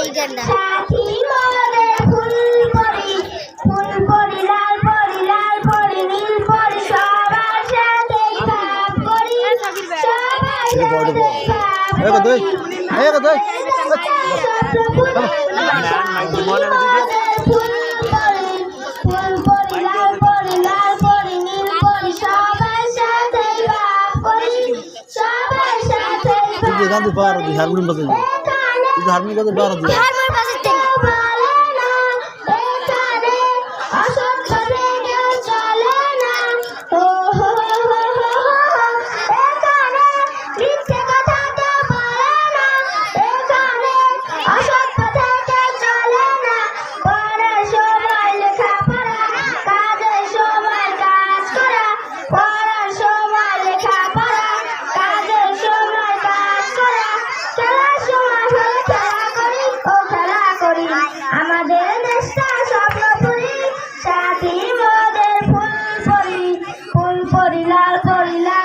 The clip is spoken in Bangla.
সাথী মোদের ফুল পরি, ফুল পরি লাল পরি লাল পরি নীল পরি সবার সাথে ভাব করি, সবার সাথে ভাব করি। গান পারো হারমোনিয়াম বাজাই হারমোনিয়াম বাজাই পারো আমাদের দেশটা স্বপ্নপুরী, সাথী মোদের ফুল পরি, ফুল পরি লাল পরি লাল